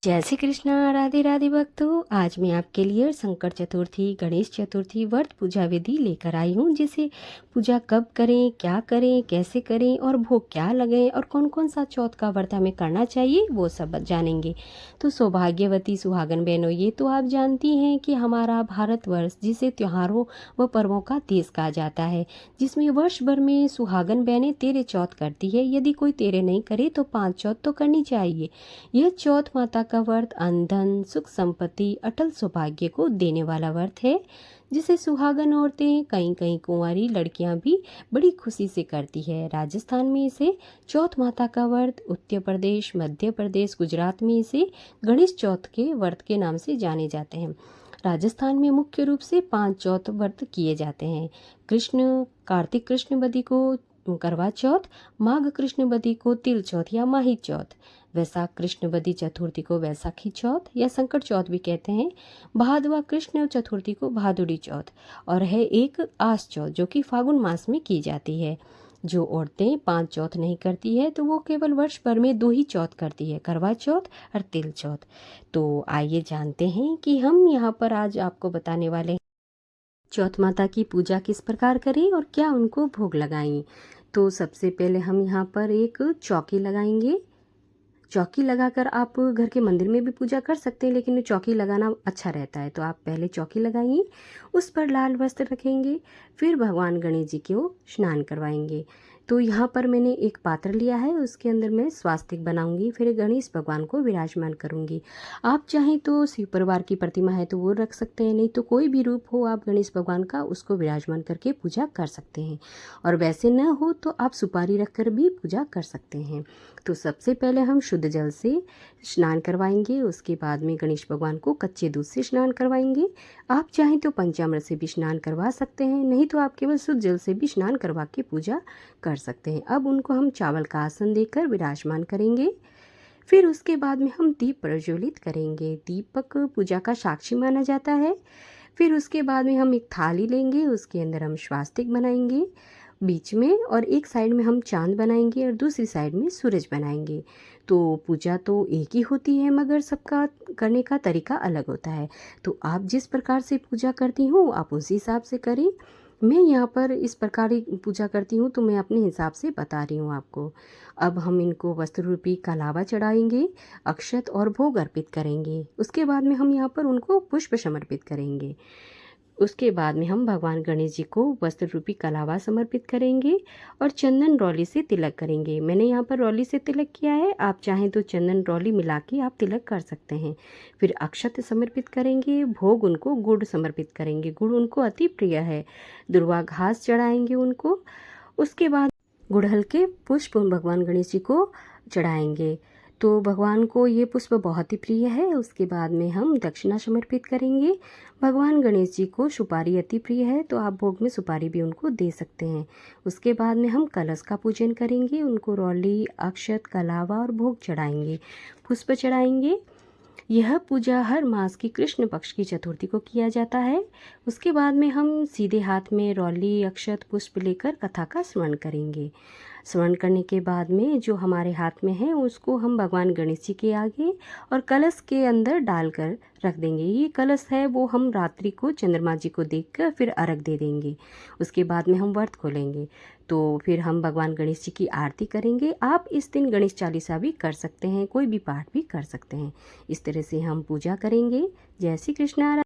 जय श्री कृष्णा। राधे राधे भक्तों, आज मैं आपके लिए संकट चतुर्थी, गणेश चतुर्थी व्रत पूजा विधि लेकर आई हूँ। जिसे पूजा कब करें, क्या करें, कैसे करें और भोग क्या लगें और कौन कौन सा चौथ का व्रत हमें करना चाहिए वो सब जानेंगे। तो सौभाग्यवती सुहागन बहनों, ये तो आप जानती हैं कि हमारा भारतवर्ष जिसे त्योहारों व पर्वों का देश कहा जाता है, जिसमें वर्ष भर में सुहागन बहनें तेरे चौथ करती है। यदि कोई तेरे नहीं करे तो 5 चौथ तो करनी चाहिए। यह चौथ माता का व्रत धन, सुख, संपत्ति, अटल सौभाग्य को देने वाला व्रत है, जिसे सुहागन औरतें, कहीं कहीं कुंवारी लड़कियां भी बड़ी खुशी से करती है। राजस्थान में इसे चौथ माता का व्रत, उत्तर प्रदेश, मध्य प्रदेश, गुजरात में इसे गणेश चौथ के व्रत के नाम से जाने जाते हैं। राजस्थान में मुख्य रूप से 5 चौथ व्रत किए जाते हैं। कार्तिक कृष्ण बदी को करवा चौथ, माघ कृष्ण बदी को तिल चौथ या माही चौथ, वैशाख कृष्ण बदी चतुर्थी को वैशाखी चौथ या संकट चौथ भी कहते हैं, भादवा कृष्ण चतुर्थी को भादुड़ी चौथ, और है एक आस चौथ जो कि फागुन मास में की जाती है। जो औरतें 5 चौथ नहीं करती है तो वो केवल वर्ष भर में 2 ही चौथ करती है, करवा चौथ और तिल चौथ। तो आइए जानते हैं कि हम यहाँ पर आज आपको बताने वाले हैं चौथ माता की पूजा किस प्रकार करें और क्या उनको भोग लगाएं। तो सबसे पहले हम यहाँ पर एक चौकी लगाएंगे। चौकी लगाकर आप घर के मंदिर में भी पूजा कर सकते हैं, लेकिन चौकी लगाना अच्छा रहता है। तो आप पहले चौकी लगाएंगे, उस पर लाल वस्त्र रखेंगे, फिर भगवान गणेश जी को स्नान करवाएंगे। तो यहाँ पर मैंने एक पात्र लिया है, उसके अंदर मैं स्वास्तिक बनाऊंगी, फिर गणेश भगवान को विराजमान करूंगी। आप चाहें तो शिव परिवार की प्रतिमा है तो वो रख सकते हैं, नहीं तो कोई भी रूप हो आप गणेश भगवान का, उसको विराजमान करके पूजा कर सकते हैं। और वैसे न हो तो आप सुपारी रखकर भी पूजा कर सकते हैं। तो सबसे पहले हम शुद्ध जल से स्नान करवाएंगे, उसके बाद में गणेश भगवान को कच्चे दूध से स्नान करवाएंगे। आप चाहें तो पंचामृत से भी स्नान करवा सकते हैं, नहीं तो आप केवल शुद्ध जल से भी स्नान करवा के पूजा कर सकते हैं। अब उनको हम चावल का आसन देकर विराजमान करेंगे। फिर उसके बाद में हम दीप प्रज्वलित करेंगे। दीपक पूजा का साक्षी माना जाता है। फिर उसके बाद में हम एक थाली लेंगे, उसके अंदर हम स्वास्तिक बनाएंगे बीच में, और एक साइड में हम चांद बनाएंगे और दूसरी साइड में सूरज बनाएंगे। तो पूजा तो एक ही होती है, मगर सबका करने का तरीका अलग होता है। तो आप जिस प्रकार से पूजा करती हो आप उसी हिसाब से करें। मैं यहाँ पर इस प्रकार ही पूजा करती हूँ, तो मैं अपने हिसाब से बता रही हूँ आपको। अब हम इनको वस्त्र रूपी कलावा चढ़ाएंगे, अक्षत और भोग अर्पित करेंगे। उसके बाद में हम यहाँ पर उनको पुष्प समर्पित करेंगे। उसके बाद में हम भगवान गणेश जी को वस्त्र रूपी कलावा समर्पित करेंगे और चंदन रौली से तिलक करेंगे। मैंने यहाँ पर रौली से तिलक किया है, आप चाहें तो चंदन रौली मिला के आप तिलक कर सकते हैं। फिर अक्षत समर्पित करेंगे, भोग उनको गुड़ समर्पित करेंगे, गुड़ उनको अति प्रिय है। दुर्वा घास चढ़ाएंगे उनको। उसके बाद गुड़हल के पुष्प भगवान गणेश जी को चढ़ाएंगे। तो भगवान को ये पुष्प बहुत ही प्रिय है। उसके बाद में हम दक्षिणा समर्पित करेंगे। भगवान गणेश जी को सुपारी अति प्रिय है, तो आप भोग में सुपारी भी उनको दे सकते हैं। उसके बाद में हम कलश का पूजन करेंगे, उनको रौली, अक्षत, कलावा और भोग चढ़ाएंगे, पुष्प चढ़ाएंगे। यह पूजा हर मास की कृष्ण पक्ष की चतुर्थी को किया जाता है। उसके बाद में हम सीधे हाथ में रौली, अक्षत, पुष्प लेकर कथा का स्मरण करेंगे। स्मरण करने के बाद में जो हमारे हाथ में है उसको हम भगवान गणेश जी के आगे और कलश के अंदर डालकर रख देंगे। ये कलश है वो हम रात्रि को चंद्रमा जी को देखकर फिर अर्घ दे देंगे। उसके बाद में हम व्रत खोलेंगे। तो फिर हम भगवान गणेश जी की आरती करेंगे। आप इस दिन गणेश चालीसा भी कर सकते हैं, कोई भी पाठ भी कर सकते हैं। इस तरह से हम पूजा करेंगे। जय श्री कृष्णा।